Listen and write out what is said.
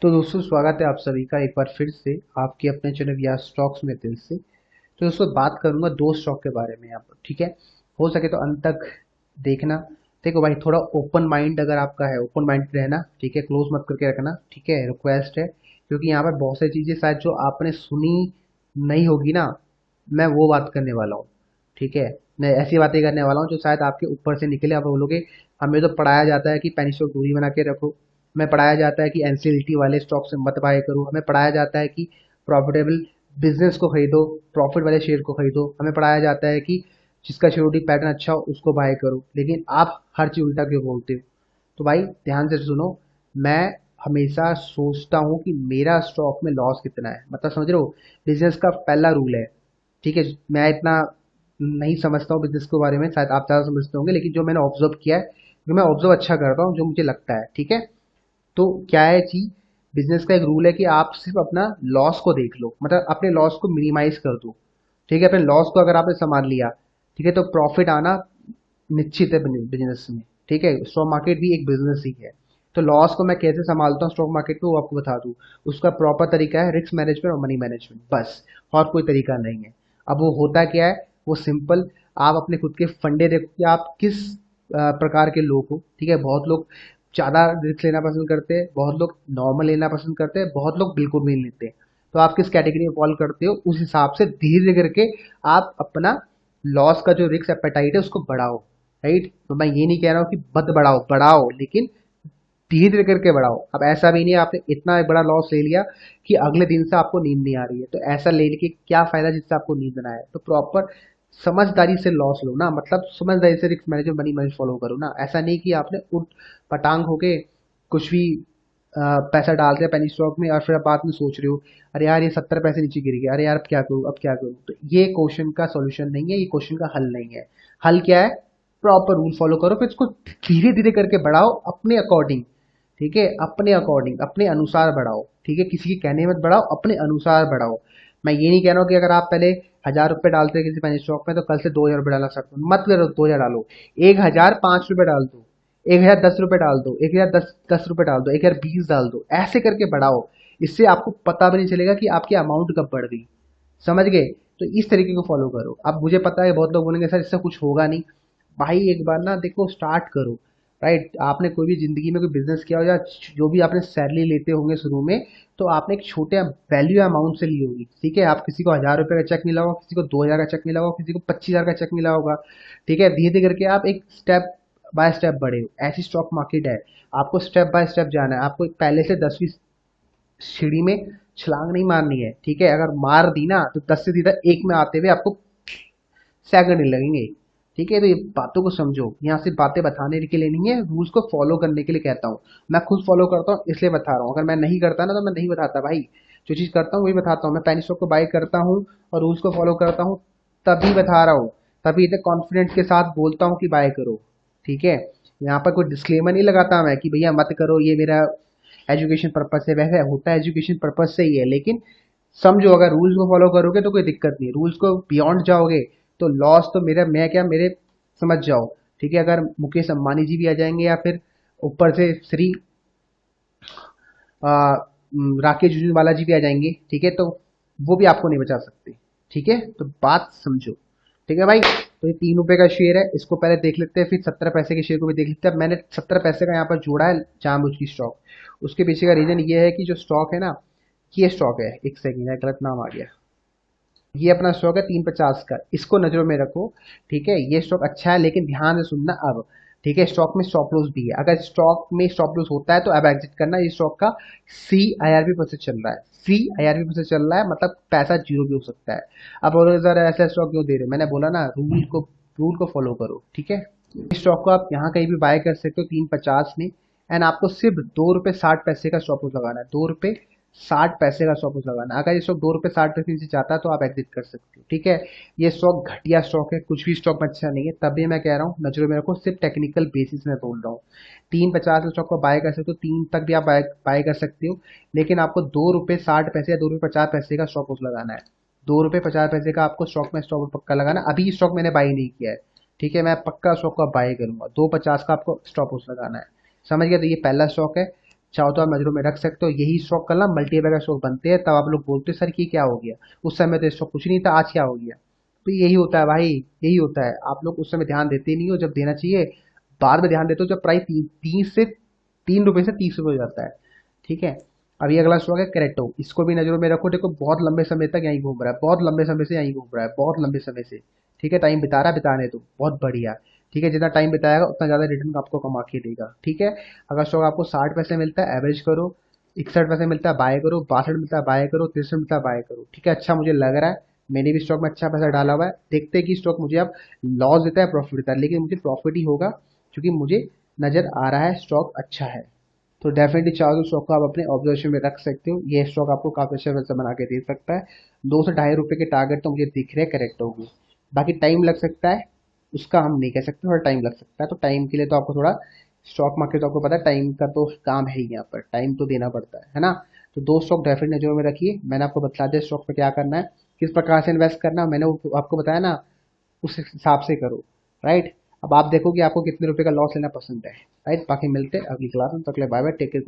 तो दोस्तों स्वागत है आप सभी का एक बार फिर से आपके अपने चैनल या स्टॉक्स में दिल से। तो दोस्तों बात करूंगा दो स्टॉक के बारे में यहाँ पर, ठीक है। हो सके तो अंत तक देखना। देखो भाई, थोड़ा ओपन माइंड अगर आपका है, ओपन माइंड रहना, ठीक है। क्लोज मत करके रखना, ठीक है, रिक्वेस्ट है। क्योंकि यहाँ पर बहुत सारी चीजें शायद जो आपने सुनी नहीं होगी ना, मैं वो बात करने वाला हूँ, ठीक है। मैं ऐसी बातें करने वाला हूँ जो शायद आपके ऊपर से निकले। आप बोलोगे हमें तो पढ़ाया जाता है कि पेनी स्टॉक दूरी बना के रखो, हमें पढ़ाया जाता है कि एनसीएलटी वाले स्टॉक से मत बाय करो, हमें पढ़ाया जाता है कि प्रॉफिटेबल बिजनेस को खरीदो, प्रॉफिट वाले शेयर को खरीदो, हमें पढ़ाया जाता है कि जिसका शेयरहोल्डिंग पैटर्न अच्छा हो उसको बाय करो। लेकिन आप हर चीज उल्टा क्यों बोलते हो? तो भाई ध्यान से सुनो। मैं हमेशा सोचता हूँ कि मेरा स्टॉक में लॉस कितना है, मतलब समझ रहे हो। बिजनेस का पहला रूल है, ठीक है। मैं इतना नहीं समझता हूँ बिजनेस के बारे में, शायद आप ज़्यादा समझते होंगे, लेकिन जो मैंने ऑब्जर्व किया है, जो मैं ऑब्जर्व अच्छा करता हूँ, जो मुझे लगता है, ठीक है। तो क्या है कि बिजनेस का एक रूल है कि आप सिर्फ अपना लॉस को देख लो, मतलब अपने लॉस को मिनिमाइज कर दो, ठीक है। अपने लॉस को अगर आपने संभाल लिया, ठीक है, तो प्रॉफिट आना निश्चित है बिजनेस में, ठीक है। स्टॉक मार्केट भी एक बिजनेस ही है। तो लॉस को मैं कैसे संभालता हूँ स्टॉक मार्केट में, वो आपको बता दूँ। उसका प्रॉपर तरीका है रिस्क मैनेजमेंट और मनी मैनेजमेंट, बस। और कोई तरीका नहीं है। अब वो होता क्या है, वो सिंपल। आप अपने खुद के फंडे देखो कि आप किस प्रकार के लोग हो, ठीक है। बहुत लोग ज़्यादा रिस्क लेना पसंद करते हैं, बहुत लोग नॉर्मल लेना पसंद करते हैं, बहुत लोग बिल्कुल भी नहीं लेते। तो आप किस कैटेगरी में फॉलो करते हो, उस हिसाब से धीरे धीरे करके आप अपना लॉस का जो रिस्क एपेटाइट है उसको बढ़ाओ, राइट। तो मैं ये नहीं कह रहा हूँ कि मत बढ़ाओ, बढ़ाओ, लेकिन धीरे धीरे करके बढ़ाओ। अब ऐसा भी नहीं है आपने इतना एक बड़ा लॉस ले लिया कि अगले दिन से आपको नींद नहीं आ रही है, तो ऐसा ले के क्या फायदा जिससे आपको नींद ना आए। तो प्रॉपर समझदारी से लॉस लो ना, मतलब समझदारी से risk management money manage follow करो ना। ऐसा नहीं कि आपने उठ पटांग होके कुछ भी पैसा डाल दिया पेनी स्टॉक में और फिर आप बाद में सोच रहे हो अरे यार ये 70 पैसे नीचे गिर गया, अरे यार अब क्या करूँ, अब क्या करूँ। तो ये क्वेश्चन का सॉल्यूशन नहीं है, ये क्वेश्चन का हल नहीं है। हल क्या है? प्रॉपर रूल फॉलो करो, फिर इसको धीरे धीरे करके बढ़ाओ अपने अकॉर्डिंग, ठीक है। अपने अकॉर्डिंग, अपने अनुसार बढ़ाओ, ठीक है। किसी के कहने मत बढ़ाओ, अपने अनुसार बढ़ाओ। मैं ये नहीं कह रहा हूँ कि अगर आप पहले 1,000 रुपये डालते हैं किसी पेनी स्टॉक में तो कल से 2,000 रुपये डालना सकते हो, मत करो। 2,000 डालो, 1,005 रुपये डाल दो, 1,010 रुपये डाल दो, 1,010 रुपये डाल दो, 1,020 डाल दो, ऐसे करके बढ़ाओ। इससे आपको पता भी नहीं चलेगा कि आपकी अमाउंट कब बढ़ गई। समझ गए? तो इस तरीके को फॉलो करो। अब मुझे पता है बहुत लोग बोलेंगे सर इससे कुछ होगा नहीं। भाई एक बार ना देखो, स्टार्ट करो, राइट। आपने कोई भी जिंदगी में कोई बिजनेस किया हो या जो भी आपने सैलरी लेते होंगे शुरू में, तो आपने एक छोटे वैल्यू अमाउंट से ली होगी, ठीक है। आप किसी को 1,000 रुपये का चेक मिला होगा, किसी को 2,000 का चेक मिला होगा, किसी को 25,000 का चेक मिला होगा, ठीक है। धीरे धीरे करके आप एक स्टेप बाय स्टेप बढ़े हो। ऐसी स्टॉक मार्केट है, आपको स्टेप बाय स्टेप जाना है। आपको पहले से 10वीं सीढ़ी में छलांग नहीं मारनी है, ठीक है। अगर मार दी ना तो 10 से सीधा एक में आते हुए आपको सेकंड नहीं लगेंगे, ठीक है। तो ये बातों को समझो, यहाँ से बातें बताने के लिए नहीं है, रूल्स को फॉलो करने के लिए कहता हूँ। मैं खुद फॉलो करता हूँ इसलिए बता रहा हूँ। अगर मैं नहीं करता ना तो मैं नहीं बताता भाई। जो चीज़ करता हूँ वही बताता हूँ। मैं पेनी स्टॉक को बाय करता हूँ और रूल्स को फॉलो करता हूँ, तभी बता रहा हूँ। तभी इतने कॉन्फिडेंस के साथ बोलता हूँ कि बाय करो, ठीक है। यहाँ पर कोई डिस्क्लेमर नहीं लगाता मैं कि भैया मत करो, ये मेरा एजुकेशन पर्पज से। वैसे होता है एजुकेशन पर्पज से ही है, लेकिन समझो अगर रूल्स को फॉलो करोगे तो कोई दिक्कत नहीं है। रूल्स को बियॉन्ड जाओगे तो लॉस तो मेरा, मैं क्या, मेरे, समझ जाओ, ठीक है। अगर मुकेश अंबानी जी भी आ जाएंगे या फिर ऊपर से श्री राकेश झुनझुनवाला जी भी आ जाएंगे, ठीक है, तो वो भी आपको नहीं बचा सकते, ठीक है। तो बात समझो, ठीक है भाई। तो ये 3 रुपए का शेयर है, इसको पहले देख लेते हैं, फिर 70 पैसे के शेयर को भी देख लेते हैं। अब मैंने 70 पैसे का यहाँ पर जोड़ा है जानबूझ की स्टॉक। उसके पीछे का रीजन ये है कि जो स्टॉक है ना, ये स्टॉक है, एक सेकंड है, गलत नाम आ गया। ये अपना स्टॉक है 350 का, इसको नजरों में रखो, ठीक है। ये स्टॉक अच्छा है, लेकिन ध्यान से सुनना अब, ठीक है। स्टॉक में स्टॉप लॉस भी है, अगर स्टॉक में स्टॉप लॉस होता है तो अब एग्जिट करना। ये स्टॉक का CIRP प्रोसेस चल रहा है, CIRP प्रोसेस चल रहा है, मतलब पैसा जीरो भी हो सकता है। अब बोलो सर ऐसा स्टॉक क्यों दे रहे हो, मैंने बोला ना रूल को फॉलो करो, ठीक है। इस स्टॉक को आप यहाँ कहीं भी बाय कर सकते हो 350 में। एंड आपको सिर्फ 2 रुपये 60 पैसे का स्टॉप लॉस लगाना है, 2 रुपये 60 पैसे का स्टॉप लॉस लगाना है। अगर ये स्टॉक 2 रुपये 60 पैसे नीचे जाता है तो आप एग्जिट कर सकते हो, ठीक है। ये स्टॉक घटिया स्टॉक है, कुछ भी स्टॉक में अच्छा नहीं है, तभी मैं कह रहा हूँ नजरों में रखो। सिर्फ टेक्निकल बेसिस में बोल रहा हूँ। 350 स्टॉक को बाय कर सकते हो, 3 तक भी आप बाय कर सकते हो, लेकिन आपको 2 रुपये 60 पैसे या 2 रुपये 50 पैसे का स्टॉप लॉस लगाना है। 2 रुपये 50 पैसे का आपको स्टॉक में स्टॉप पक्का लगाना है। अभी स्टॉक मैंने बाई नहीं किया है, ठीक है। मैं पक्का स्टॉक को बाय करूंगा, 250 का आपको स्टॉप लॉस लगाना है। समझ गया? तो ये पहला स्टॉक है, चाहो तो आप नजरों में रख सकते हो। यही स्टॉक कल ना मल्टी बैगर स्टॉक बनते हैं, तब आप लोग बोलते हैं सर कि क्या हो गया, उस समय तो स्टॉक कुछ नहीं था, आज क्या हो गया। तो यही होता है भाई, यही होता है। आप लोग उस समय ध्यान देते नहीं हो जब देना चाहिए, बाद में ध्यान देते हो जब प्राइस 3 रुपए से 30 रुपए हो जाता है। ठीक है। अभी अगला स्टॉक है करेक्टो, इसको भी नजरों में रखो। देखो बहुत लंबे समय तक यहीं घूम रहा है, बहुत लंबे समय से यहीं घूम रहा है, बहुत लंबे समय से। ठीक है, टाइम बिता रहा है, बिताने दो, बहुत बढ़िया। ठीक है, जितना टाइम बिताएगा उतना ज्यादा रिटर्न आपको कमा के देगा। ठीक है। अगर स्टॉक आपको 60 पैसे मिलता है, एवरेज करो। 61 पैसे मिलता है, बाय करो। 62 मिलता है, बाय करो। 63 मिलता है, बाय करो। ठीक है, अच्छा मुझे लग रहा है, मैंने भी स्टॉक में अच्छा पैसा डाला हुआ है। देखते हैं कि स्टॉक मुझे अब लॉस देता है, प्रॉफिट देता है, लेकिन मुझे प्रॉफिट ही होगा क्योंकि मुझे नजर आ रहा है स्टॉक अच्छा है। तो डेफिनेटली चाहो तो स्टॉक को आप अपने ऑब्जर्वेशन में रख सकते हो, ये स्टॉक आपको काफी अच्छा पैसा बना के दे सकता है। 2 से 2.5 रुपए के टारगेट तो मुझे दिख रहे करेक्ट होगी। बाकी टाइम लग सकता है, उसका हम नहीं कह सकते, थोड़ा टाइम लग सकता है। तो टाइम के लिए तो आपको थोड़ा, स्टॉक मार्केट तो आपको पता है टाइम का तो काम है ही, यहाँ पर टाइम तो देना पड़ता है ना। तो 2 स्टॉक डेफिनेट नजरों में रखिए। मैंने आपको बता दिया स्टॉक पे क्या करना है, किस प्रकार से इन्वेस्ट करना है, मैंने आपको बताया ना, उस हिसाब से करो। राइट। अब आप देखो कि आपको कितने रुपए का लॉस लेना पसंद है। राइट। बाकी मिलते हैं अगली क्लास में, तो अगले बाय बाय, टेक केयर।